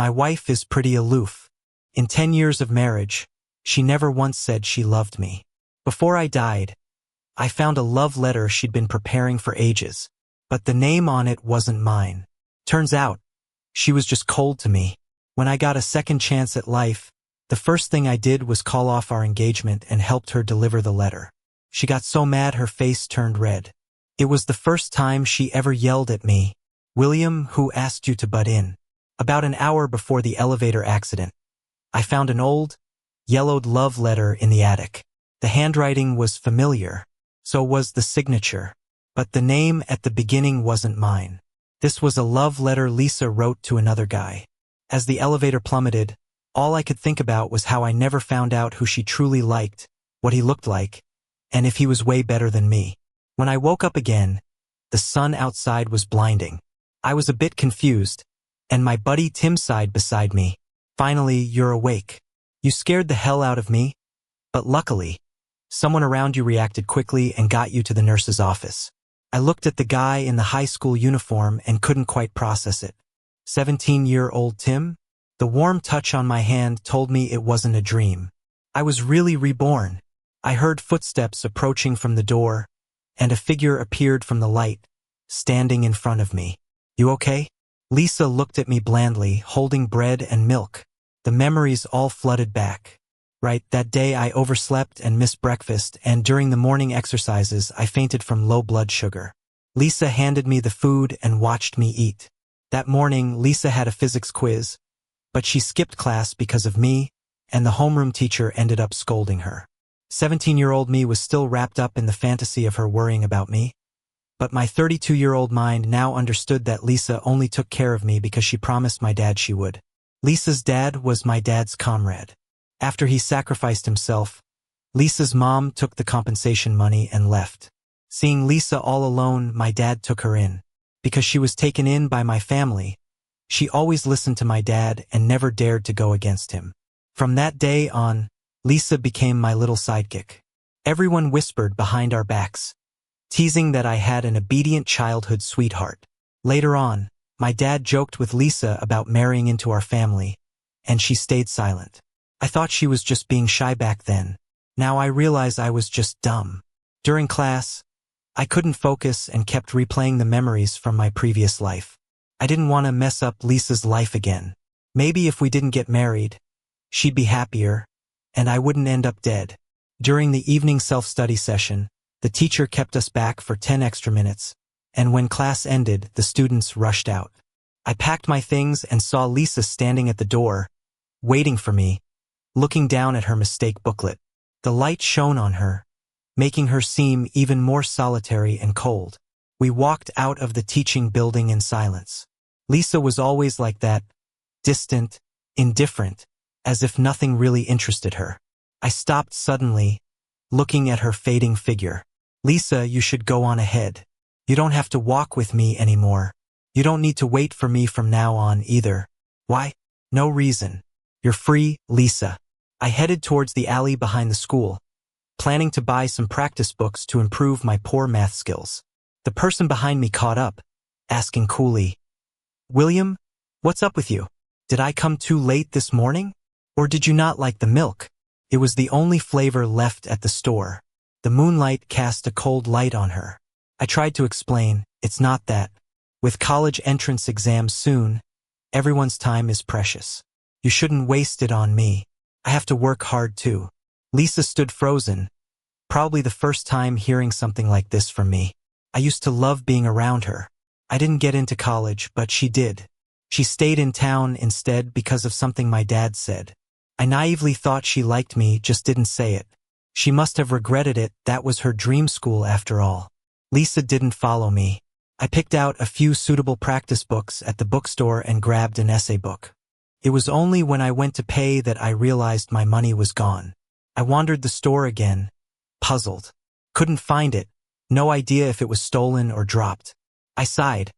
My wife is pretty aloof. In 10 years of marriage, she never once said she loved me. Before I died, I found a love letter she'd been preparing for ages, but the name on it wasn't mine. Turns out, she was just cold to me. When I got a second chance at life, the first thing I did was call off our engagement and helped her deliver the letter. She got so mad her face turned red. It was the first time she ever yelled at me. "William, who asked you to butt in?" About an hour before the elevator accident, I found an old, yellowed love letter in the attic. The handwriting was familiar, so was the signature, but the name at the beginning wasn't mine. This was a love letter Lisa wrote to another guy. As the elevator plummeted, all I could think about was how I never found out who she truly liked, what he looked like, and if he was way better than me. When I woke up again, the sun outside was blinding. I was a bit confused, and my buddy Tim sighed beside me. "Finally, you're awake. You scared the hell out of me, but luckily, someone around you reacted quickly and got you to the nurse's office." I looked at the guy in the high school uniform and couldn't quite process it. 17-year-old Tim? The warm touch on my hand told me it wasn't a dream. I was really reborn. I heard footsteps approaching from the door, and a figure appeared from the light, standing in front of me. "You okay?" Lisa looked at me blandly, holding bread and milk. The memories all flooded back. Right, that day I overslept and missed breakfast, and during the morning exercises I fainted from low blood sugar. Lisa handed me the food and watched me eat. That morning, Lisa had a physics quiz, but she skipped class because of me, and the homeroom teacher ended up scolding her. 17-year-old me was still wrapped up in the fantasy of her worrying about me, but my 32-year-old mind now understood that Lisa only took care of me because she promised my dad she would. Lisa's dad was my dad's comrade. After he sacrificed himself, Lisa's mom took the compensation money and left. Seeing Lisa all alone, my dad took her in. Because she was taken in by my family, she always listened to my dad and never dared to go against him. From that day on, Lisa became my little sidekick. Everyone whispered behind our backs, teasing that I had an obedient childhood sweetheart. Later on, my dad joked with Lisa about marrying into our family, and she stayed silent. I thought she was just being shy back then. Now I realize I was just dumb. During class, I couldn't focus and kept replaying the memories from my previous life. I didn't want to mess up Lisa's life again. Maybe if we didn't get married, she'd be happier, and I wouldn't end up dead. During the evening self-study session, the teacher kept us back for 10 extra minutes, and when class ended, the students rushed out. I packed my things and saw Lisa standing at the door, waiting for me, looking down at her mistake booklet. The light shone on her, making her seem even more solitary and cold. We walked out of the teaching building in silence. Lisa was always like that, distant, indifferent, as if nothing really interested her. I stopped suddenly, looking at her fading figure. "Lisa, you should go on ahead. You don't have to walk with me anymore. You don't need to wait for me from now on either." "Why?" "No reason. You're free, Lisa." I headed towards the alley behind the school, planning to buy some practice books to improve my poor math skills. The person behind me caught up, asking coolly, "William, what's up with you? Did I come too late this morning? Or did you not like the milk?" It was the only flavor left at the store. The moonlight cast a cold light on her. I tried to explain, "It's not that. With college entrance exams soon, everyone's time is precious. You shouldn't waste it on me. I have to work hard too." Lisa stood frozen, probably the first time hearing something like this from me. I used to love being around her. I didn't get into college, but she did. She stayed in town instead because of something my dad said. I naively thought she liked me, just didn't say it. She must have regretted it, that was her dream school after all. Lisa didn't follow me. I picked out a few suitable practice books at the bookstore and grabbed an essay book. It was only when I went to pay that I realized my money was gone. I wandered the store again, puzzled. Couldn't find it, no idea if it was stolen or dropped. I sighed,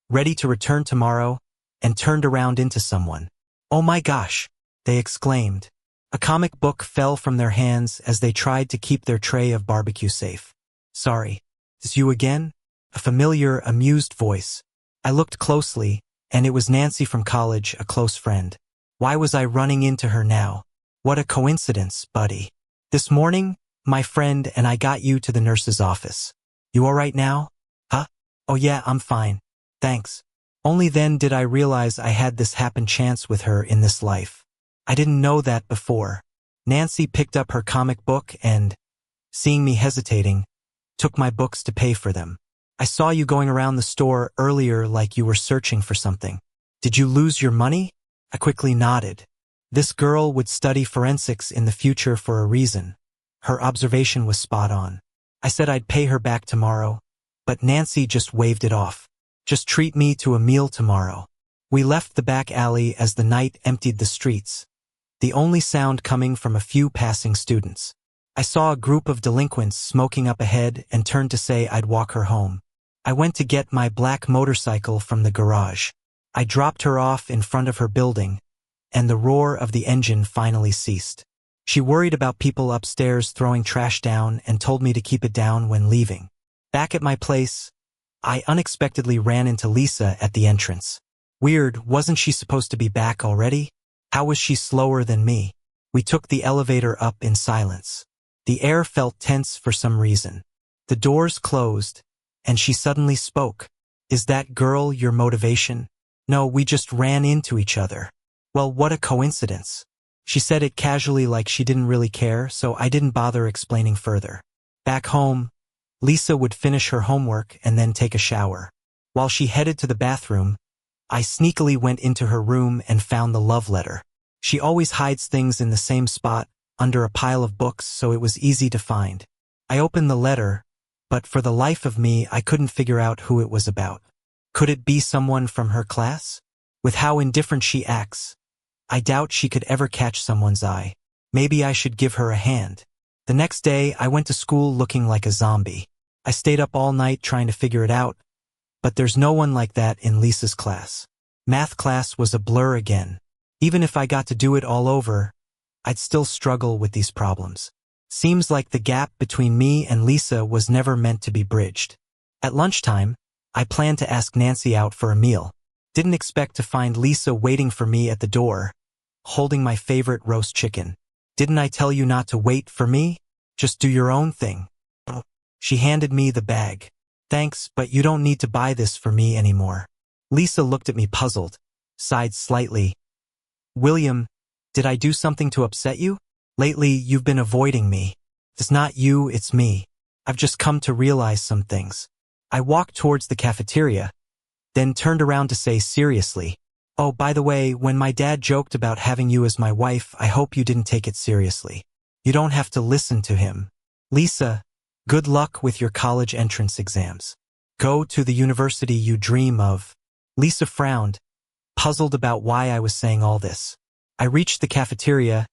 ready to return tomorrow, and turned around into someone. "Oh my gosh," they exclaimed. A comic book fell from their hands as they tried to keep their tray of barbecue safe. "Sorry, is you again?" A familiar, amused voice. I looked closely, And it was Nancy from college, a close friend. Why was I running into her now? What a coincidence, buddy. This morning, my friend and I got you to the nurse's office. You all right now? Huh? Oh yeah, I'm fine. Thanks. Only then did I realize I had this happen chance with her in this life. I didn't know that before. Nancy picked up her comic book and, seeing me hesitating, took my books to pay for them. I saw you going around the store earlier like you were searching for something. Did you lose your money? I quickly nodded. This girl would study forensics in the future for a reason. Her observation was spot on. I said I'd pay her back tomorrow, but Nancy just waved it off. Just treat me to a meal tomorrow. We left the back alley as the night emptied the streets, the only sound coming from a few passing students. I saw a group of delinquents smoking up ahead and turned to say I'd walk her home. I went to get my black motorcycle from the garage. I dropped her off in front of her building, and the roar of the engine finally ceased. She worried about people upstairs throwing trash down and told me to keep it down when leaving. Back at my place, I unexpectedly ran into Lisa at the entrance. Weird, wasn't she supposed to be back already? How was she slower than me? We took the elevator up in silence. The air felt tense for some reason. The doors closed, and she suddenly spoke. Is that girl your motivation? No, we just ran into each other. Well, what a coincidence. She said it casually like she didn't really care, so I didn't bother explaining further. Back home, Lisa would finish her homework and then take a shower. While she headed to the bathroom, I sneakily went into her room and found the love letter. She always hides things in the same spot, under a pile of books, so it was easy to find. I opened the letter, but for the life of me, I couldn't figure out who it was about. Could it be someone from her class? With how indifferent she acts, I doubt she could ever catch someone's eye. Maybe I should give her a hand. The next day, I went to school looking like a zombie. I stayed up all night trying to figure it out, but there's no one like that in Lisa's class. Math class was a blur again. Even if I got to do it all over, I'd still struggle with these problems. Seems like the gap between me and Lisa was never meant to be bridged. At lunchtime, I planned to ask Nancy out for a meal. Didn't expect to find Lisa waiting for me at the door, holding my favorite roast chicken. Didn't I tell you not to wait for me? Just do your own thing. She handed me the bag. Thanks, but you don't need to buy this for me anymore. Lisa looked at me puzzled, sighed slightly. William, did I do something to upset you? Lately, you've been avoiding me. It's not you, it's me. I've just come to realize some things. I walked towards the cafeteria, then turned around to say seriously, oh, by the way, when my dad joked about having you as my wife, I hope you didn't take it seriously. You don't have to listen to him. Lisa, good luck with your college entrance exams. Go to the university you dream of. Lisa frowned, puzzled about why I was saying all this. I reached the cafeteria,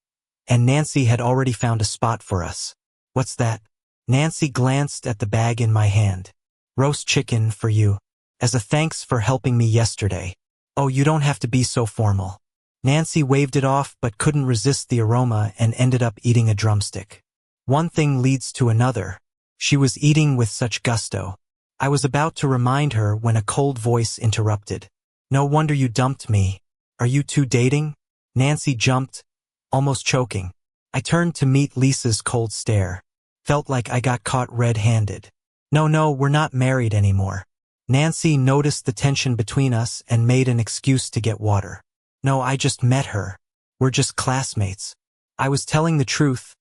and Nancy had already found a spot for us. What's that? Nancy glanced at the bag in my hand. Roast chicken for you. As a thanks for helping me yesterday. Oh, you don't have to be so formal. Nancy waved it off but couldn't resist the aroma and ended up eating a drumstick. One thing leads to another. She was eating with such gusto. I was about to remind her when a cold voice interrupted. No wonder you dumped me. Are you two dating? Nancy jumped, almost choking. I turned to meet Lisa's cold stare. Felt like I got caught red-handed. No, we're not married anymore. Nancy noticed the tension between us and made an excuse to get water. No, I just met her. We're just classmates. I was telling the truth,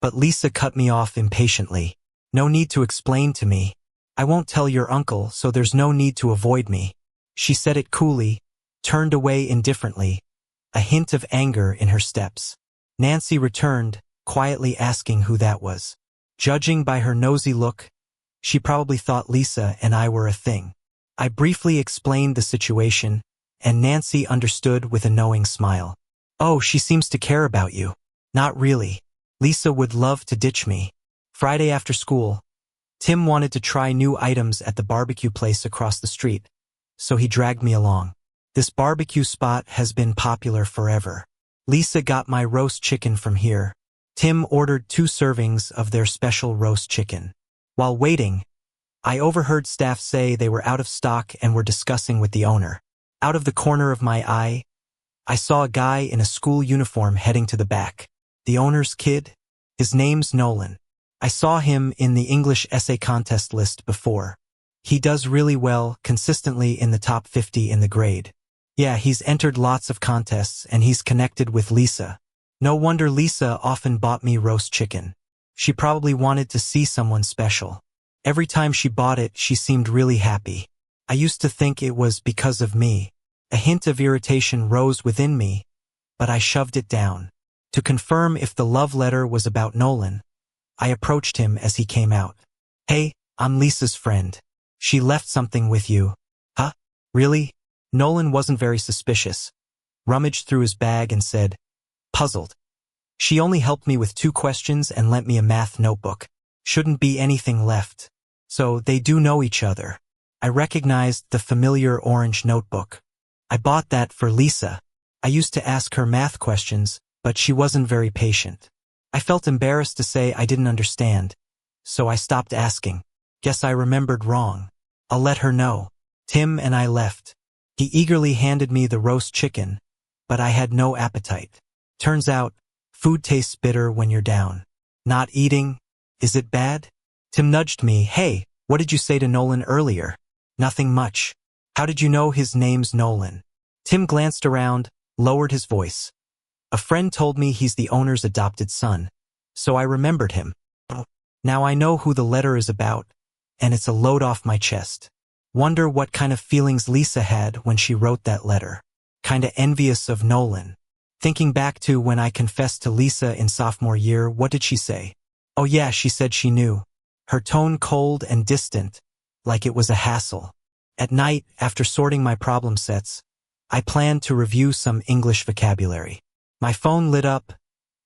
but Lisa cut me off impatiently. No need to explain to me. I won't tell your uncle, so there's no need to avoid me. She said it coolly, turned away indifferently, a hint of anger in her steps. Nancy returned, quietly asking who that was. Judging by her nosy look, she probably thought Lisa and I were a thing. I briefly explained the situation, and Nancy understood with a knowing smile. Oh, she seems to care about you. Not really. Lisa would love to ditch me. Friday after school, Tim wanted to try new items at the barbecue place across the street, so he dragged me along. This barbecue spot has been popular forever. Lisa got my roast chicken from here. Tim ordered 2 servings of their special roast chicken. While waiting, I overheard staff say they were out of stock and were discussing with the owner. Out of the corner of my eye, I saw a guy in a school uniform heading to the back. The owner's kid? His name's Nolan. I saw him in the English essay contest list before. He does really well, consistently in the top 50 in the grade. Yeah, he's entered lots of contests and he's connected with Lisa. No wonder Lisa often bought me roast chicken. She probably wanted to see someone special. Every time she bought it, she seemed really happy. I used to think it was because of me. A hint of irritation rose within me, but I shoved it down. To confirm if the love letter was about Nolan, I approached him as he came out. Hey, I'm Lisa's friend. She left something with you. Huh? Really? Nolan wasn't very suspicious. Rummaged through his bag and said, puzzled. She only helped me with 2 questions and lent me a math notebook. Shouldn't be anything left. So they do know each other. I recognized the familiar orange notebook. I bought that for Lisa. I used to ask her math questions, but she wasn't very patient. I felt embarrassed to say I didn't understand, so I stopped asking. Guess I remembered wrong. I'll let her know. Tim and I left. He eagerly handed me the roast chicken, but I had no appetite. Turns out, food tastes bitter when you're down. Not eating? Is it bad? Tim nudged me. Hey, what did you say to Nolan earlier? Nothing much. How did you know his name's Nolan? Tim glanced around, lowered his voice. A friend told me he's the owner's adopted son, so I remembered him. Now I know who the letter is about, and it's a load off my chest. Wonder what kind of feelings Lisa had when she wrote that letter. Kinda envious of Nolan. Thinking back to when I confessed to Lisa in sophomore year, what did she say? Oh yeah, she said she knew. Her tone cold and distant, like it was a hassle. At night, after sorting my problem sets, I planned to review some English vocabulary. My phone lit up.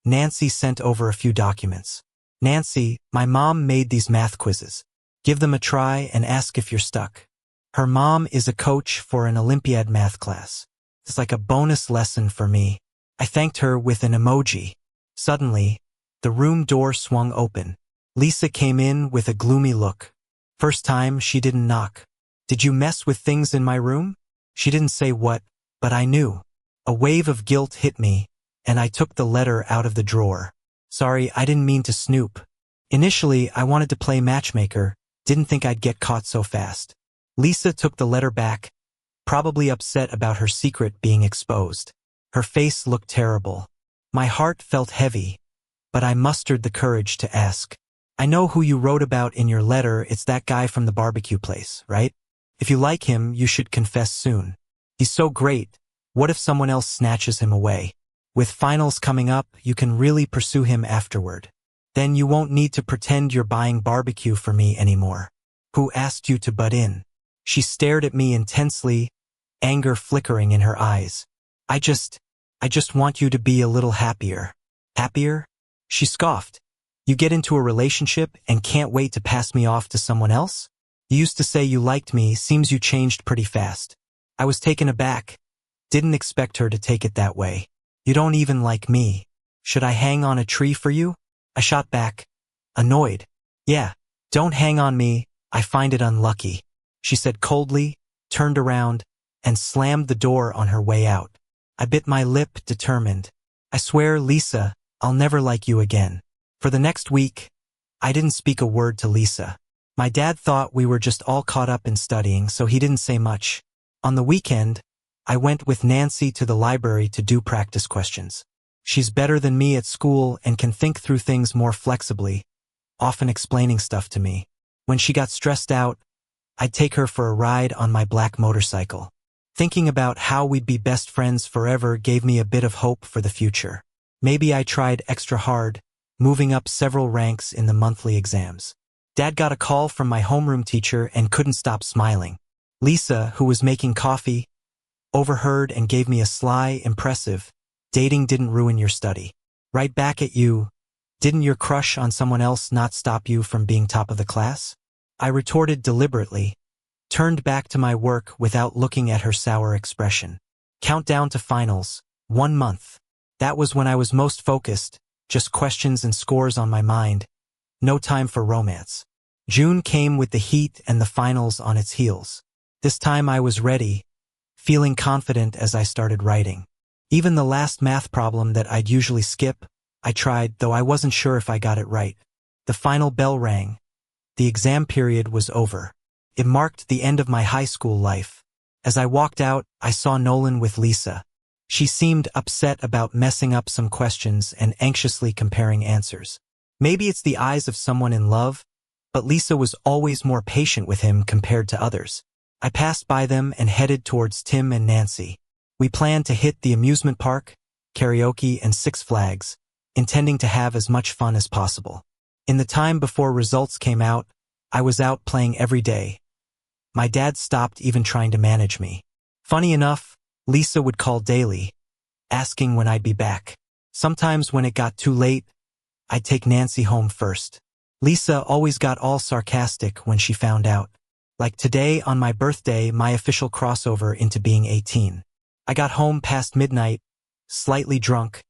Nancy sent over a few documents. Nancy, my mom made these math quizzes. Give them a try and ask if you're stuck. Her mom is a coach for an Olympiad math class. It's like a bonus lesson for me. I thanked her with an emoji. Suddenly, the room door swung open. Lisa came in with a gloomy look. First time she didn't knock. Did you mess with things in my room? She didn't say what, but I knew. A wave of guilt hit me, and I took the letter out of the drawer. Sorry, I didn't mean to snoop. Initially, I wanted to play matchmaker, didn't think I'd get caught so fast. Lisa took the letter back, probably upset about her secret being exposed. Her face looked terrible. My heart felt heavy, but I mustered the courage to ask. I know who you wrote about in your letter. It's that guy from the barbecue place, right? If you like him, you should confess soon. He's so great. What if someone else snatches him away? With finals coming up, you can really pursue him afterward. Then you won't need to pretend you're buying barbecue for me anymore. Who asked you to butt in? She stared at me intensely, anger flickering in her eyes. I just want you to be a little happier. Happier? She scoffed. You get into a relationship and can't wait to pass me off to someone else? You used to say you liked me, seems you changed pretty fast. I was taken aback. Didn't expect her to take it that way. You don't even like me. Should I hang on a tree for you? I shot back, annoyed. Yeah, don't hang on me, I find it unlucky. She said coldly, turned around, and slammed the door on her way out. I bit my lip, determined. I swear, Lisa, I'll never like you again. For the next week, I didn't speak a word to Lisa. My dad thought we were just all caught up in studying, so he didn't say much. On the weekend, I went with Nancy to the library to do practice questions. She's better than me at school and can think through things more flexibly, often explaining stuff to me. When she got stressed out, I'd take her for a ride on my black motorcycle. Thinking about how we'd be best friends forever gave me a bit of hope for the future. Maybe I tried extra hard, moving up several ranks in the monthly exams. Dad got a call from my homeroom teacher and couldn't stop smiling. Lisa, who was making coffee, overheard and gave me a sly, impressive, "Dating didn't ruin your study. Right back at you. Didn't your crush on someone else not stop you from being top of the class?" I retorted deliberately, turned back to my work without looking at her sour expression. Countdown to finals, 1 month. That was when I was most focused, just questions and scores on my mind. No time for romance. June came with the heat and the finals on its heels. This time I was ready, feeling confident as I started writing. Even the last math problem that I'd usually skip, I tried, though I wasn't sure if I got it right. The final bell rang. The exam period was over. It marked the end of my high school life. As I walked out, I saw Nolan with Lisa. She seemed upset about messing up some questions and anxiously comparing answers. Maybe it's the eyes of someone in love, but Lisa was always more patient with him compared to others. I passed by them and headed towards Tim and Nancy. We planned to hit the amusement park, karaoke, and Six Flags, intending to have as much fun as possible. In the time before results came out, I was out playing every day. My dad stopped even trying to manage me. Funny enough, Lisa would call daily, asking when I'd be back. Sometimes when it got too late, I'd take Nancy home first. Lisa always got all sarcastic when she found out. Like today on my birthday, my official crossover into being 18. I got home past midnight, slightly drunk,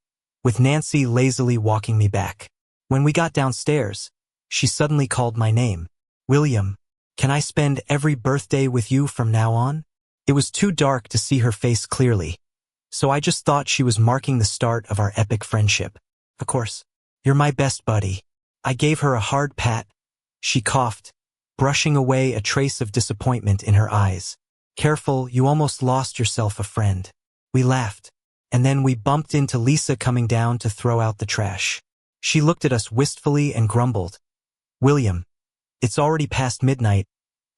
with Nancy lazily walking me back. When we got downstairs, she suddenly called my name. William, can I spend every birthday with you from now on? It was too dark to see her face clearly, so I just thought she was marking the start of our epic friendship. Of course, you're my best buddy. I gave her a hard pat. She coughed, brushing away a trace of disappointment in her eyes. Careful, you almost lost yourself a friend. We laughed, and then we bumped into Lisa coming down to throw out the trash. She looked at us wistfully and grumbled. William, it's already past midnight.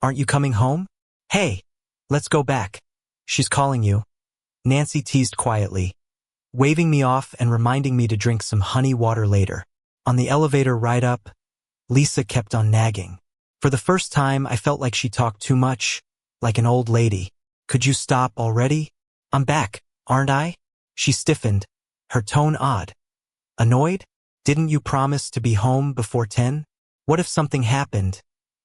Aren't you coming home? Hey, let's go back. She's calling you. Nancy teased quietly, waving me off and reminding me to drink some honey water later. On the elevator ride up, Lisa kept on nagging. For the first time, I felt like she talked too much, like an old lady. Could you stop already? I'm back, aren't I? She stiffened, her tone odd. Annoyed? Didn't you promise to be home before 10? What if something happened?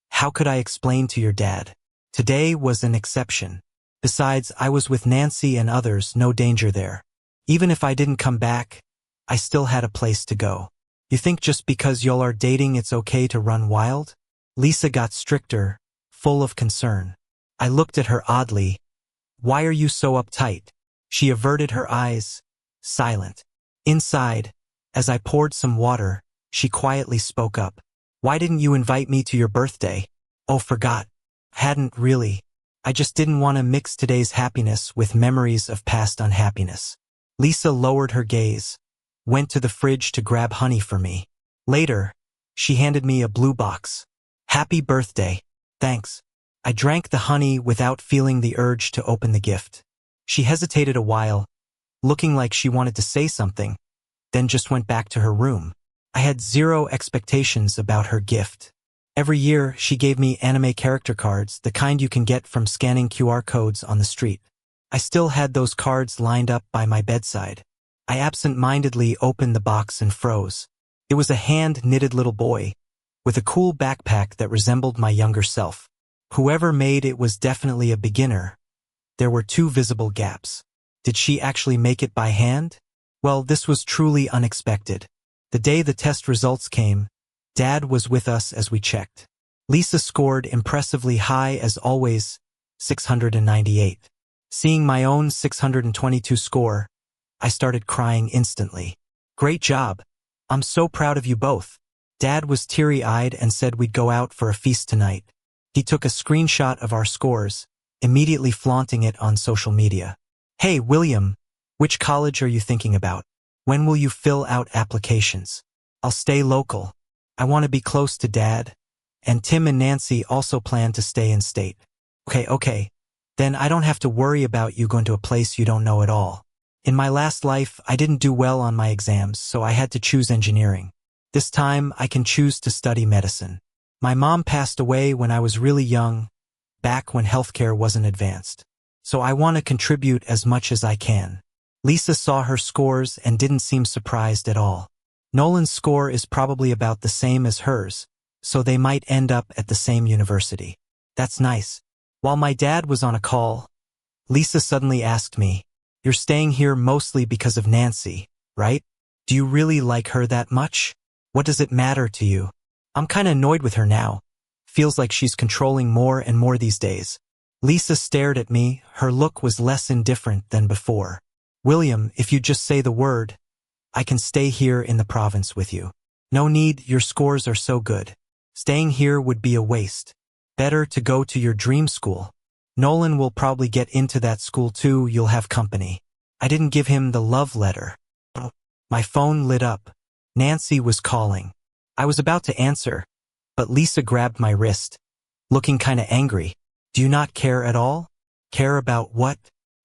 How could I explain to your dad? Today was an exception. Besides, I was with Nancy and others, no danger there. Even if I didn't come back, I still had a place to go. You think just because y'all are dating it's okay to run wild? Lisa got stricter, full of concern. I looked at her oddly. Why are you so uptight? She averted her eyes, silent. Inside, as I poured some water, she quietly spoke up. Why didn't you invite me to your birthday? Oh, forgot. Hadn't really. I just didn't want to mix today's happiness with memories of past unhappiness. Lisa lowered her gaze, went to the fridge to grab honey for me. Later, she handed me a blue box. Happy birthday. Thanks. I drank the honey without feeling the urge to open the gift. She hesitated a while, looking like she wanted to say something, then just went back to her room. I had zero expectations about her gift. Every year, she gave me anime character cards, the kind you can get from scanning QR codes on the street. I still had those cards lined up by my bedside. I absent-mindedly opened the box and froze. It was a hand-knitted little boy, with a cool backpack that resembled my younger self. Whoever made it was definitely a beginner. There were 2 visible gaps. Did she actually make it by hand? Well, this was truly unexpected. The day the test results came, Dad was with us as we checked. Lisa scored impressively high as always, 698. Seeing my own 622 score, I started crying instantly. Great job. I'm so proud of you both. Dad was teary-eyed and said we'd go out for a feast tonight. He took a screenshot of our scores, immediately flaunting it on social media. Hey, William, which college are you thinking about? When will you fill out applications? I'll stay local. I want to be close to Dad. And Tim and Nancy also plan to stay in state. Okay. Then I don't have to worry about you going to a place you don't know at all. In my last life, I didn't do well on my exams, so I had to choose engineering. This time, I can choose to study medicine. My mom passed away when I was really young, back when healthcare wasn't advanced. So I want to contribute as much as I can. Lisa saw her scores and didn't seem surprised at all. Nolan's score is probably about the same as hers, so they might end up at the same university. That's nice. While my dad was on a call, Lisa suddenly asked me, "You're staying here mostly because of Nancy, right? Do you really like her that much? What does it matter to you?" I'm kinda annoyed with her now. Feels like she's controlling more and more these days. Lisa stared at me, her look was less indifferent than before. William, if you just say the word, I can stay here in the province with you. No need, your scores are so good. Staying here would be a waste. Better to go to your dream school. Nolan will probably get into that school too, you'll have company. I didn't give him the love letter. My phone lit up. Nancy was calling. I was about to answer, but Lisa grabbed my wrist, looking kinda angry. Do you not care at all? Care about what?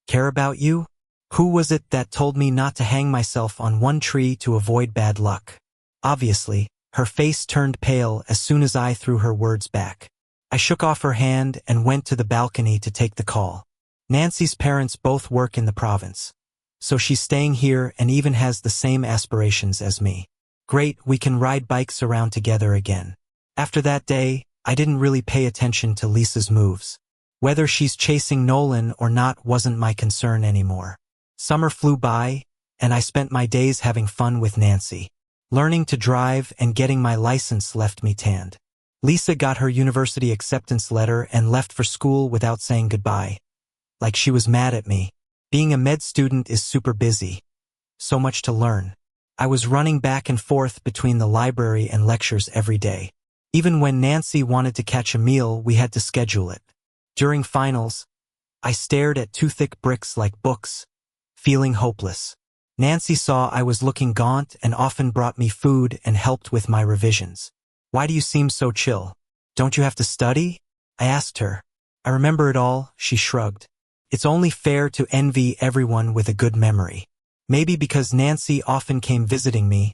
Care about you? Who was it that told me not to hang myself on one tree to avoid bad luck? Obviously, her face turned pale as soon as I threw her words back. I shook off her hand and went to the balcony to take the call. Nancy's parents both work in the province, so she's staying here and even has the same aspirations as me. Great, we can ride bikes around together again. After that day, I didn't really pay attention to Lisa's moves. Whether she's chasing Nolan or not wasn't my concern anymore. Summer flew by, and I spent my days having fun with Nancy. Learning to drive and getting my license left me tanned. Lisa got her university acceptance letter and left for school without saying goodbye. Like she was mad at me. Being a med student is super busy. So much to learn. I was running back and forth between the library and lectures every day. Even when Nancy wanted to catch a meal, we had to schedule it. During finals, I stared at two thick bricks like books, feeling hopeless. Nancy saw I was looking gaunt and often brought me food and helped with my revisions. Why do you seem so chill? Don't you have to study? I asked her. I remember it all, she shrugged. It's only fair to envy everyone with a good memory. Maybe because Nancy often came visiting me,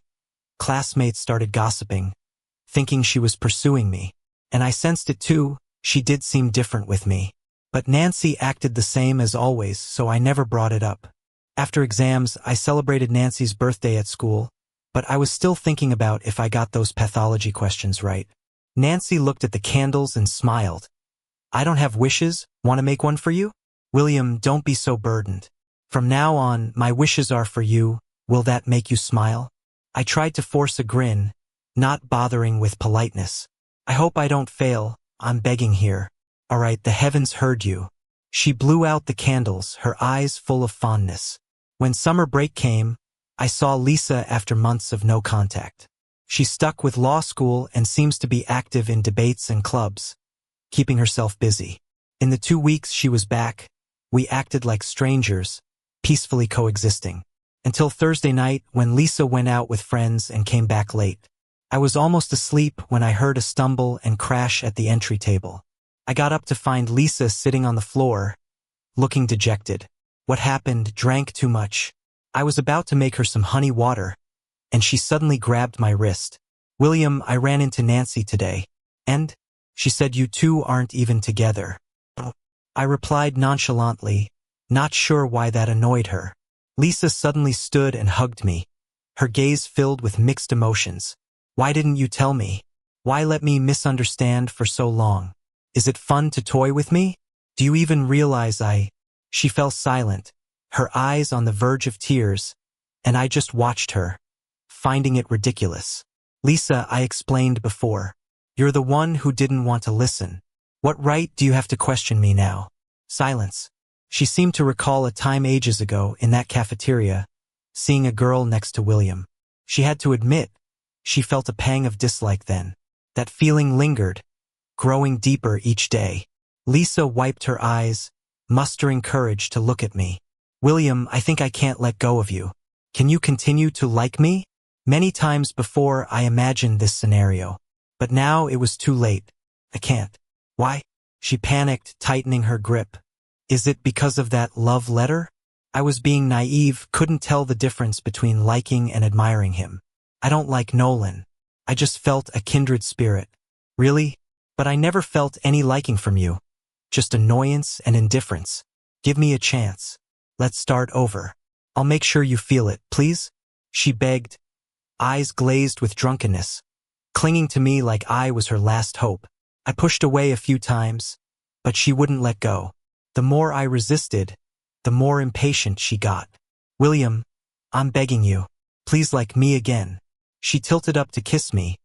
classmates started gossiping, thinking she was pursuing me. And I sensed it too, she did seem different with me. But Nancy acted the same as always, so I never brought it up. After exams, I celebrated Nancy's birthday at school, but I was still thinking about if I got those pathology questions right. Nancy looked at the candles and smiled. I don't have wishes, want to make one for you? William, don't be so burdened. From now on, my wishes are for you, will that make you smile? I tried to force a grin, not bothering with politeness. I hope I don't fail, I'm begging here. All right, the heavens heard you. She blew out the candles, her eyes full of fondness. When summer break came, I saw Lisa after months of no contact. She stuck with law school and seems to be active in debates and clubs, keeping herself busy. In the 2 weeks she was back, we acted like strangers, peacefully coexisting. Until Thursday night when Lisa went out with friends and came back late. I was almost asleep when I heard a stumble and crash at the entry table. I got up to find Lisa sitting on the floor, looking dejected. What happened? Drank too much. I was about to make her some honey water, and she suddenly grabbed my wrist. William, I ran into Nancy today. And? She said you two aren't even together. I replied nonchalantly, not sure why that annoyed her. Lisa suddenly stood and hugged me, her gaze filled with mixed emotions. Why didn't you tell me? Why let me misunderstand for so long? Is it fun to toy with me? Do you even realize She fell silent, her eyes on the verge of tears, and I just watched her, finding it ridiculous. Lisa, I explained before. You're the one who didn't want to listen. What right do you have to question me now? Silence. She seemed to recall a time ages ago in that cafeteria, seeing a girl next to William. She had to admit, she felt a pang of dislike then. That feeling lingered, growing deeper each day. Lisa wiped her eyes, mustering courage to look at me. William, I think I can't let go of you. Can you continue to like me? Many times before I imagined this scenario, but now it was too late. I can't. Why? She panicked, tightening her grip. Is it because of that love letter? I was being naive, couldn't tell the difference between liking and admiring him. I don't like Nolan. I just felt a kindred spirit. Really? But I never felt any liking from you. Just annoyance and indifference. Give me a chance. Let's start over. I'll make sure you feel it, please? She begged, eyes glazed with drunkenness, clinging to me like I was her last hope. I pushed away a few times, but she wouldn't let go. The more I resisted, the more impatient she got. William, I'm begging you. Please like me again. She tilted up to kiss me,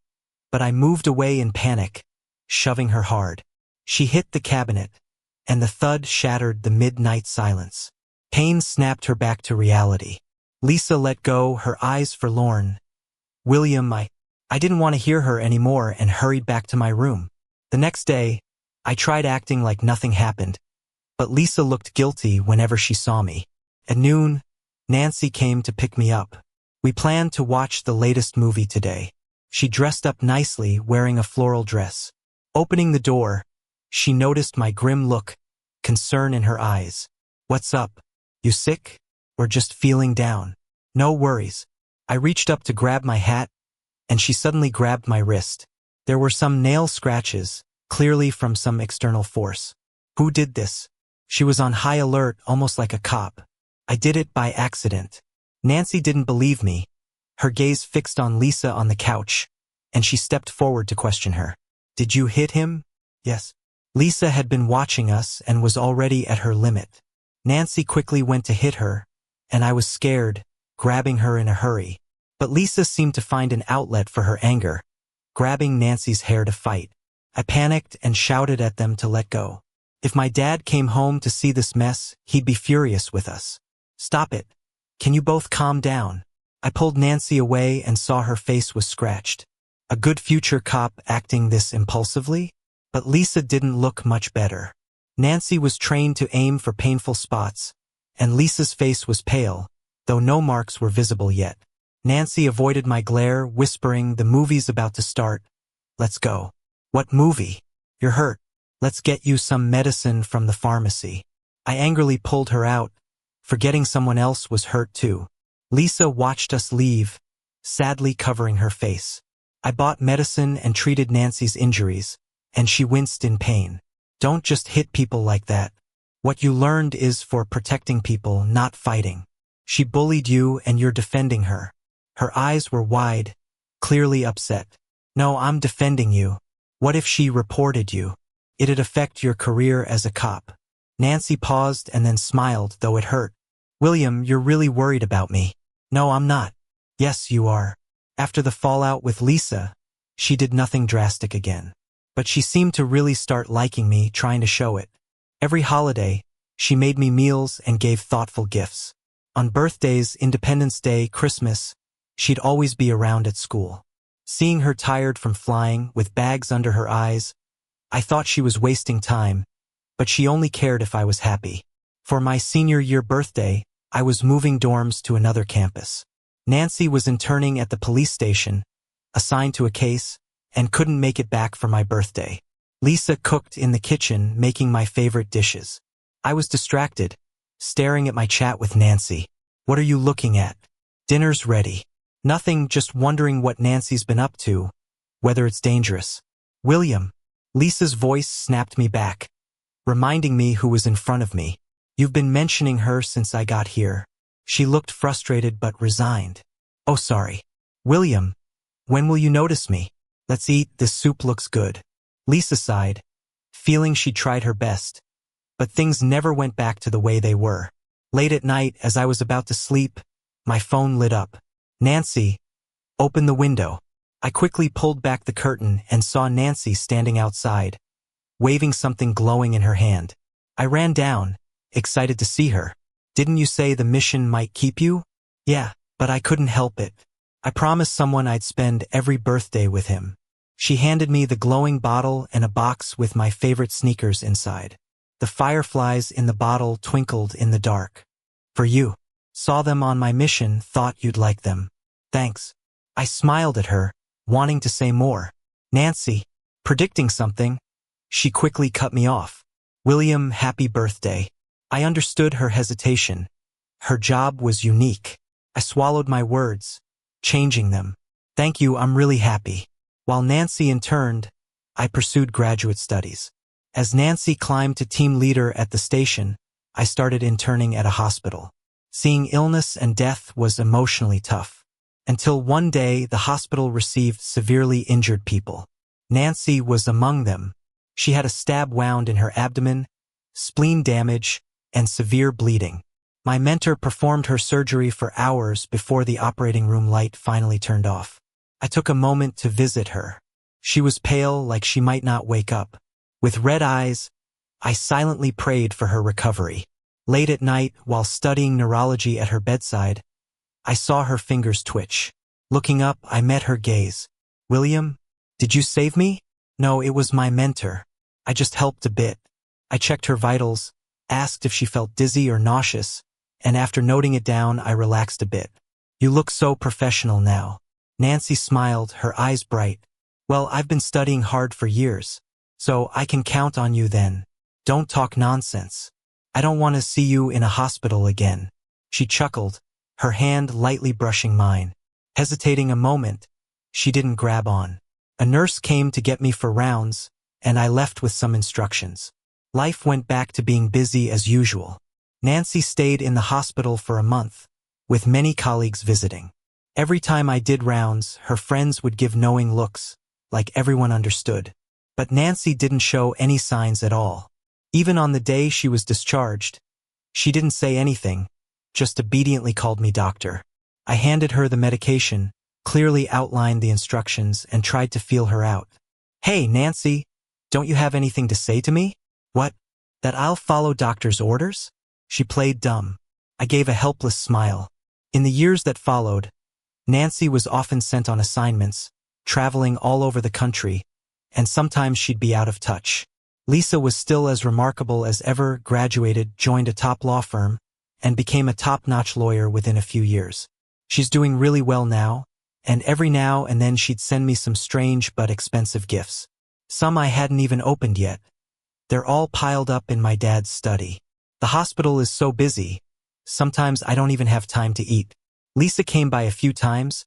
but I moved away in panic, shoving her hard. She hit the cabinet, and the thud shattered the midnight silence. Pain snapped her back to reality. Lisa let go, her eyes forlorn. William, I didn't want to hear her anymore and hurried back to my room. The next day, I tried acting like nothing happened, but Lisa looked guilty whenever she saw me. At noon, Nancy came to pick me up. We planned to watch the latest movie today. She dressed up nicely, wearing a floral dress. Opening the door, she noticed my grim look, concern in her eyes. What's up? You sick? Or just feeling down? No worries. I reached up to grab my hat, and she suddenly grabbed my wrist. There were some nail scratches, clearly from some external force. Who did this? She was on high alert, almost like a cop. I did it by accident. Nancy didn't believe me. Her gaze fixed on Lisa on the couch, and she stepped forward to question her. Did you hit him? Yes. Lisa had been watching us and was already at her limit. Nancy quickly went to hit her, and I was scared, grabbing her in a hurry. But Lisa seemed to find an outlet for her anger, grabbing Nancy's hair to fight. I panicked and shouted at them to let go. If my dad came home to see this mess, he'd be furious with us. Stop it. Can you both calm down? I pulled Nancy away and saw her face was scratched. A good future cop acting this impulsively? But Lisa didn't look much better. Nancy was trained to aim for painful spots, and Lisa's face was pale, though no marks were visible yet. Nancy avoided my glare, whispering, "The movie's about to start. Let's go." What movie? You're hurt. Let's get you some medicine from the pharmacy. I angrily pulled her out, forgetting someone else was hurt too. Lisa watched us leave, sadly covering her face. I bought medicine and treated Nancy's injuries, and she winced in pain. Don't just hit people like that. What you learned is for protecting people, not fighting. She bullied you and you're defending her. Her eyes were wide, clearly upset. No, I'm defending you. What if she reported you? It'd affect your career as a cop. Nancy paused and then smiled, though it hurt. William, you're really worried about me. No, I'm not. Yes, you are. After the fallout with Lisa, she did nothing drastic again. But she seemed to really start liking me, trying to show it. Every holiday, she made me meals and gave thoughtful gifts. On birthdays, Independence Day, Christmas, she'd always be around at school. Seeing her tired from flying, with bags under her eyes, I thought she was wasting time, but she only cared if I was happy. For my senior year birthday, I was moving dorms to another campus. Nancy was interning at the police station, assigned to a case, and couldn't make it back for my birthday. Lisa cooked in the kitchen, making my favorite dishes. I was distracted, staring at my chat with Nancy. What are you looking at? Dinner's ready. Nothing, just wondering what Nancy's been up to, whether it's dangerous. William. Lisa's voice snapped me back, reminding me who was in front of me. You've been mentioning her since I got here. She looked frustrated but resigned. Oh, sorry. William, when will you notice me? Let's eat, this soup looks good. Lisa sighed, feeling she'd tried her best, but things never went back to the way they were. Late at night, as I was about to sleep, my phone lit up. Nancy, open the window. I quickly pulled back the curtain and saw Nancy standing outside, waving something glowing in her hand. I ran down, excited to see her. Didn't you say the mission might keep you? Yeah, but I couldn't help it. I promised someone I'd spend every birthday with him. She handed me the glowing bottle and a box with my favorite sneakers inside. The fireflies in the bottle twinkled in the dark. For you. Saw them on my mission, thought you'd like them. Thanks. I smiled at her, wanting to say more. Nancy, predicting something, she quickly cut me off. William, happy birthday. I understood her hesitation. Her job was unique. I swallowed my words, changing them. Thank you, I'm really happy. While Nancy interned, I pursued graduate studies. As Nancy climbed to team leader at the station, I started interning at a hospital. Seeing illness and death was emotionally tough. Until one day, the hospital received severely injured people. Nancy was among them. She had a stab wound in her abdomen, spleen damage, and severe bleeding. My mentor performed her surgery for hours before the operating room light finally turned off. I took a moment to visit her. She was pale, like she might not wake up. With red eyes, I silently prayed for her recovery. Late at night, while studying neurology at her bedside, I saw her fingers twitch. Looking up, I met her gaze. "William, did you save me?" "No, it was my mentor. I just helped a bit." I checked her vitals, asked if she felt dizzy or nauseous, and after noting it down, I relaxed a bit. "You look so professional now." Nancy smiled, her eyes bright. "Well, I've been studying hard for years, so I can count on you then. Don't talk nonsense. I don't want to see you in a hospital again." She chuckled, her hand lightly brushing mine. Hesitating a moment, she didn't grab on. A nurse came to get me for rounds, and I left with some instructions. Life went back to being busy as usual. Nancy stayed in the hospital for a month, with many colleagues visiting. Every time I did rounds, her friends would give knowing looks, like everyone understood. But Nancy didn't show any signs at all. Even on the day she was discharged, she didn't say anything, just obediently called me doctor. I handed her the medication, clearly outlined the instructions, and tried to feel her out. "Hey, Nancy, don't you have anything to say to me?" "What? That I'll follow doctor's orders?" She played dumb. I gave a helpless smile. In the years that followed, Nancy was often sent on assignments, traveling all over the country, and sometimes she'd be out of touch. Lisa was still as remarkable as ever, graduated, joined a top law firm, and became a top-notch lawyer within a few years. She's doing really well now, and every now and then she'd send me some strange but expensive gifts. Some I hadn't even opened yet. They're all piled up in my dad's study. The hospital is so busy, sometimes I don't even have time to eat. Lisa came by a few times,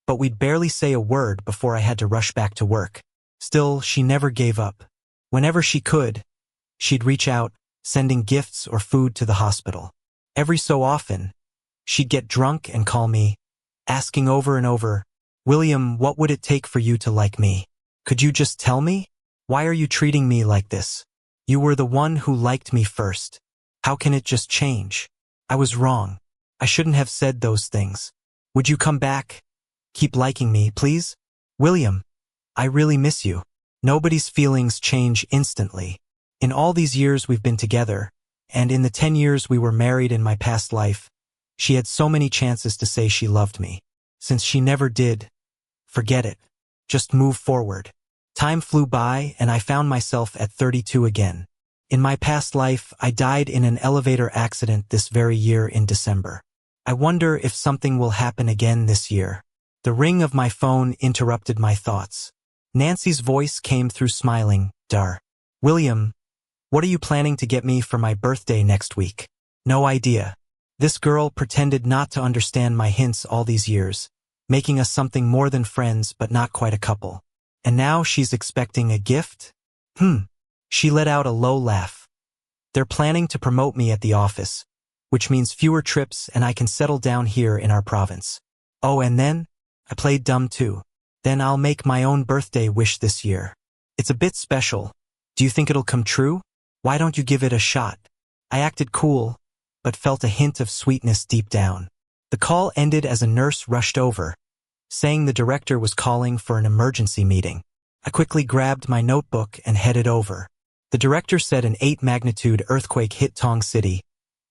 but we'd barely say a word before I had to rush back to work. Still, she never gave up. Whenever she could, she'd reach out, sending gifts or food to the hospital. Every so often, she'd get drunk and call me, asking over and over, "William, what would it take for you to like me? Could you just tell me? Why are you treating me like this? You were the one who liked me first. How can it just change? I was wrong. I shouldn't have said those things. Would you come back? Keep liking me, please? William, I really miss you." Nobody's feelings change instantly. In all these years we've been together, and in the 10 years we were married in my past life, she had so many chances to say she loved me. Since she never did, forget it. Just move forward. Time flew by, and I found myself at 32 again. In my past life, I died in an elevator accident this very year in December. I wonder if something will happen again this year. The ring of my phone interrupted my thoughts. Nancy's voice came through smiling, "Dar. William, what are you planning to get me for my birthday next week?" No idea. This girl pretended not to understand my hints all these years, making us something more than friends but not quite a couple. And now she's expecting a gift? She let out a low laugh. "They're planning to promote me at the office, which means fewer trips and I can settle down here in our province. Oh, and then, I played dumb too. Then I'll make my own birthday wish this year. It's a bit special. Do you think it'll come true? Why don't you give it a shot?" I acted cool, but felt a hint of sweetness deep down. The call ended as a nurse rushed over, saying the director was calling for an emergency meeting. I quickly grabbed my notebook and headed over. The director said an 8-magnitude earthquake hit Tong City,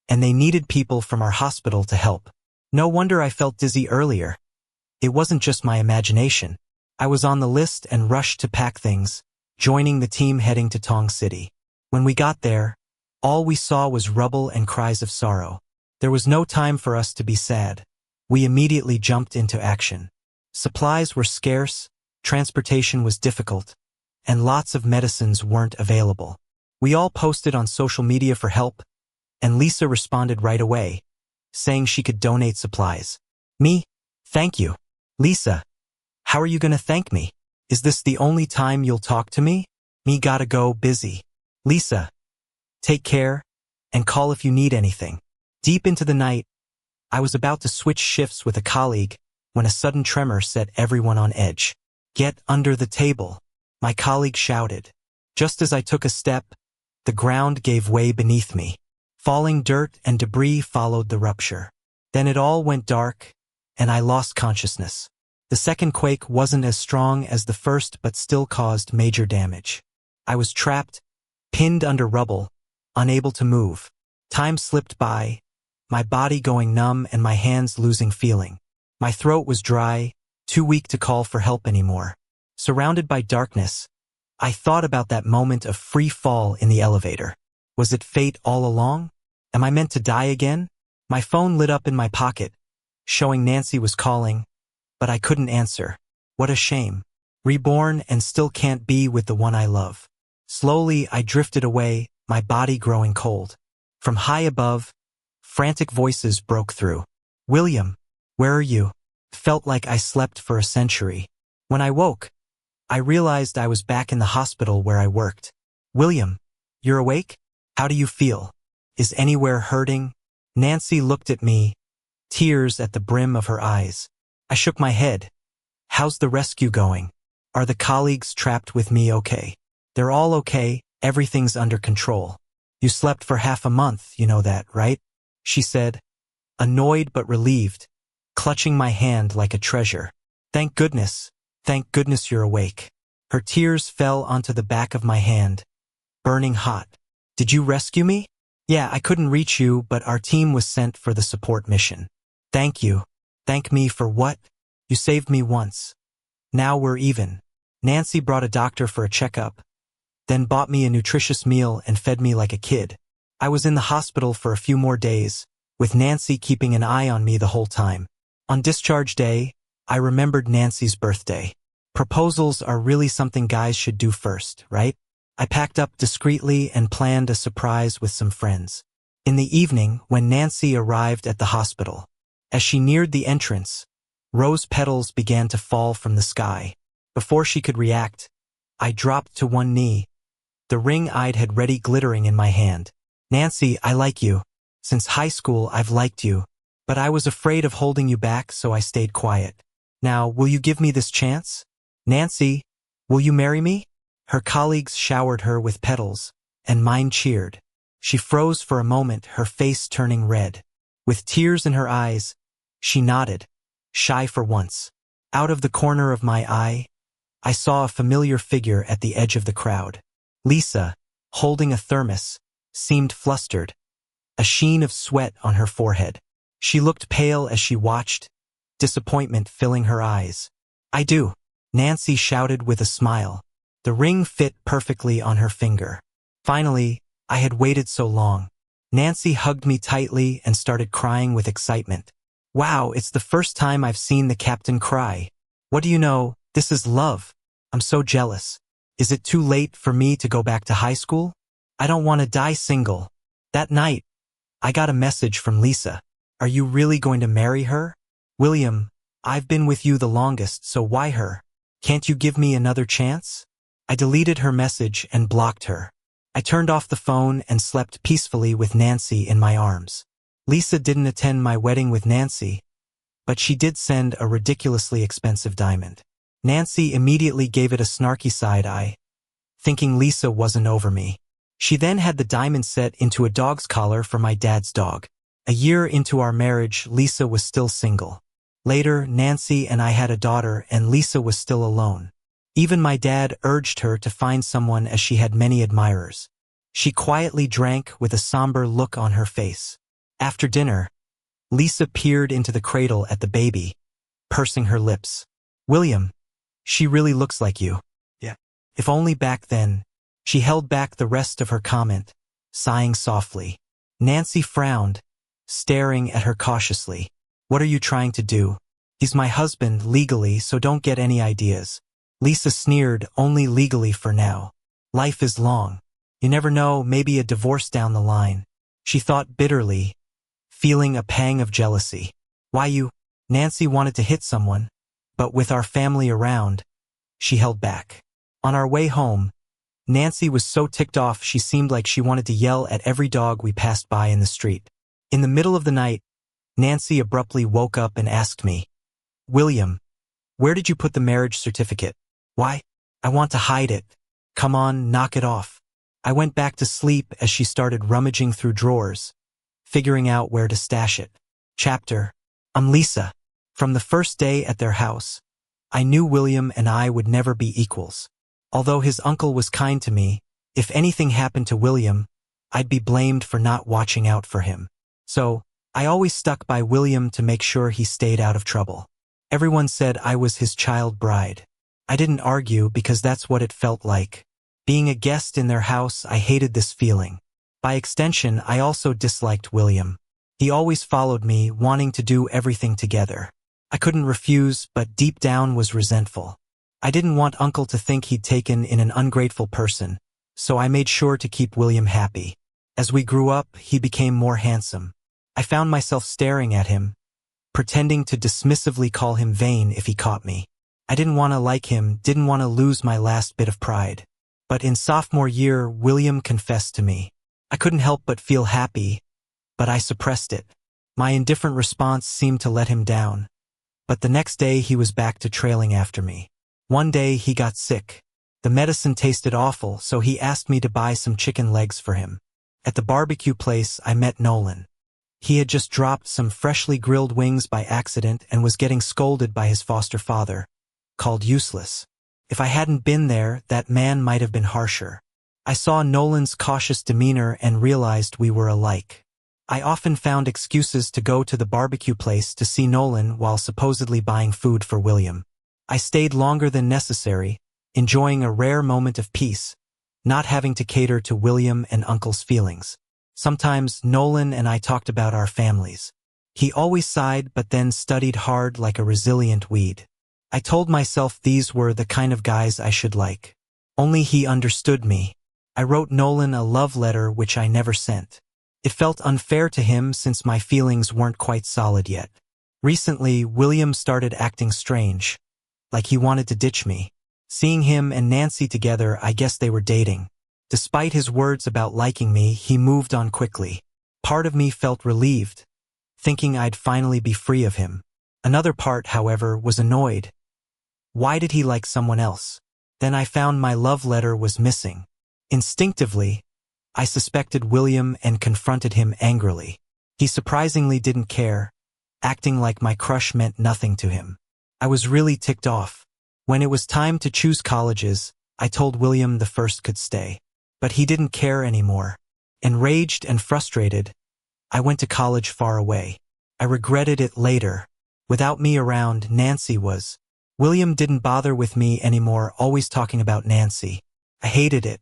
and they needed people from our hospital to help. No wonder I felt dizzy earlier. It wasn't just my imagination. I was on the list and rushed to pack things, joining the team heading to Tong City. When we got there, all we saw was rubble and cries of sorrow. There was no time for us to be sad. We immediately jumped into action. Supplies were scarce, transportation was difficult, and lots of medicines weren't available. We all posted on social media for help, and Lisa responded right away, saying she could donate supplies. Me? Thank you. Lisa, how are you gonna thank me? Is this the only time you'll talk to me? Me gotta go, busy. Lisa, take care, and call if you need anything. Deep into the night, I was about to switch shifts with a colleague when a sudden tremor set everyone on edge. "Get under the table," my colleague shouted. Just as I took a step, the ground gave way beneath me. Falling dirt and debris followed the rupture. Then it all went dark, and I lost consciousness. The second quake wasn't as strong as the first but still caused major damage. I was trapped, pinned under rubble, unable to move. Time slipped by, my body going numb and my hands losing feeling. My throat was dry, too weak to call for help anymore. Surrounded by darkness, I thought about that moment of free fall in the elevator. Was it fate all along? Am I meant to die again? My phone lit up in my pocket, showing Nancy was calling, but I couldn't answer. What a shame. Reborn and still can't be with the one I love. Slowly, I drifted away, my body growing cold. From high above, frantic voices broke through. William, where are you? Felt like I slept for a century. When I woke, I realized I was back in the hospital where I worked. William, you're awake? How do you feel? Is anywhere hurting? Nancy looked at me, tears at the brim of her eyes. I shook my head. How's the rescue going? Are the colleagues trapped with me okay? They're all okay, everything's under control. You slept for half a month, you know that, right? She said, annoyed but relieved, clutching my hand like a treasure. Thank goodness you're awake. Her tears fell onto the back of my hand, burning hot. Did you rescue me? Yeah, I couldn't reach you, but our team was sent for the support mission. Thank you. Thank me for what? You saved me once. Now we're even. Nancy brought a doctor for a checkup, then bought me a nutritious meal and fed me like a kid. I was in the hospital for a few more days, with Nancy keeping an eye on me the whole time. On discharge day, I remembered Nancy's birthday. Proposals are really something guys should do first, right? I packed up discreetly and planned a surprise with some friends. In the evening, when Nancy arrived at the hospital, as she neared the entrance, rose petals began to fall from the sky. Before she could react, I dropped to one knee, the ring I'd had ready glittering in my hand. Nancy, I like you. Since high school, I've liked you. But I was afraid of holding you back, so I stayed quiet. Now, will you give me this chance? Nancy, will you marry me? Her colleagues showered her with petals, and mine cheered. She froze for a moment, her face turning red. With tears in her eyes, she nodded, shy for once. Out of the corner of my eye, I saw a familiar figure at the edge of the crowd. Lisa, holding a thermos, seemed flustered, a sheen of sweat on her forehead. She looked pale as she watched, disappointment filling her eyes. I do, Nancy shouted with a smile. The ring fit perfectly on her finger. Finally, I had waited so long. Nancy hugged me tightly and started crying with excitement. Wow, it's the first time I've seen the captain cry. What do you know, this is love. I'm so jealous. Is it too late for me to go back to high school? I don't want to die single. That night, I got a message from Lisa. Are you really going to marry her? William, I've been with you the longest, so why her? Can't you give me another chance? I deleted her message and blocked her. I turned off the phone and slept peacefully with Nancy in my arms. Lisa didn't attend my wedding with Nancy, but she did send a ridiculously expensive diamond. Nancy immediately gave it a snarky side eye, thinking Lisa wasn't over me. She then had the diamond set into a dog's collar for my dad's dog. A year into our marriage, Lisa was still single. Later, Nancy and I had a daughter and Lisa was still alone. Even my dad urged her to find someone as she had many admirers. She quietly drank with a somber look on her face. After dinner, Lisa peered into the cradle at the baby, pursing her lips. William, she really looks like you. Yeah. If only back then. She held back the rest of her comment, sighing softly. Nancy frowned, staring at her cautiously. What are you trying to do? He's my husband legally, so don't get any ideas. Lisa sneered, only legally for now. Life is long. You never know, maybe a divorce down the line. She thought bitterly, feeling a pang of jealousy. Why you? Nancy wanted to hit someone, but with our family around, she held back. On our way home, Nancy was so ticked off she seemed like she wanted to yell at every dog we passed by in the street. In the middle of the night, Nancy abruptly woke up and asked me, William, where did you put the marriage certificate? Why? I want to hide it. Come on, knock it off. I went back to sleep as she started rummaging through drawers, figuring out where to stash it. Chapter: I'm Lisa. From the first day at their house, I knew William and I would never be equals. Although his uncle was kind to me, if anything happened to William, I'd be blamed for not watching out for him. So, I always stuck by William to make sure he stayed out of trouble. Everyone said I was his child bride. I didn't argue because that's what it felt like. Being a guest in their house, I hated this feeling. By extension, I also disliked William. He always followed me, wanting to do everything together. I couldn't refuse, but deep down was resentful. I didn't want Uncle to think he'd taken in an ungrateful person, so I made sure to keep William happy. As we grew up, he became more handsome. I found myself staring at him, pretending to dismissively call him vain if he caught me. I didn't want to like him, didn't want to lose my last bit of pride. But in sophomore year, William confessed to me. I couldn't help but feel happy, but I suppressed it. My indifferent response seemed to let him down. But the next day he was back to trailing after me. One day he got sick. The medicine tasted awful, so he asked me to buy some chicken legs for him. At the barbecue place, I met Nolan. He had just dropped some freshly grilled wings by accident and was getting scolded by his foster father, called useless. If I hadn't been there, that man might have been harsher. I saw Nolan's cautious demeanor and realized we were alike. I often found excuses to go to the barbecue place to see Nolan while supposedly buying food for William. I stayed longer than necessary, enjoying a rare moment of peace, not having to cater to William and Uncle's feelings. Sometimes Nolan and I talked about our families. He always sighed but then studied hard like a resilient weed. I told myself these were the kind of guys I should like. Only he understood me. I wrote Nolan a love letter which I never sent. It felt unfair to him since my feelings weren't quite solid yet. Recently, William started acting strange, like he wanted to ditch me. Seeing him and Nancy together, I guess they were dating. Despite his words about liking me, he moved on quickly. Part of me felt relieved, thinking I'd finally be free of him. Another part, however, was annoyed. Why did he like someone else? Then I found my love letter was missing. Instinctively, I suspected William and confronted him angrily. He surprisingly didn't care, acting like my crush meant nothing to him. I was really ticked off. When it was time to choose colleges, I told William the first could stay. But he didn't care anymore. Enraged and frustrated, I went to college far away. I regretted it later. Without me around, Nancy was. William didn't bother with me anymore, always talking about Nancy. I hated it.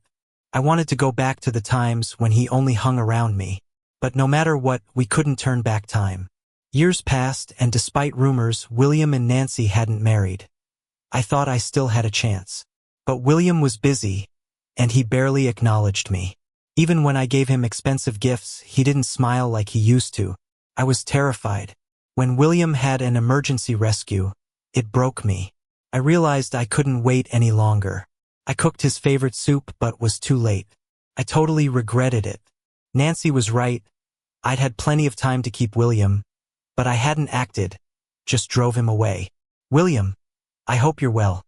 I wanted to go back to the times when he only hung around me. But no matter what, we couldn't turn back time. Years passed, and despite rumors, William and Nancy hadn't married. I thought I still had a chance. But William was busy, and he barely acknowledged me. Even when I gave him expensive gifts, he didn't smile like he used to. I was terrified. When William had an emergency rescue, it broke me. I realized I couldn't wait any longer. I cooked his favorite soup but was too late. I totally regretted it. Nancy was right. I'd had plenty of time to keep William, but I hadn't acted, just drove him away. William, I hope you're well.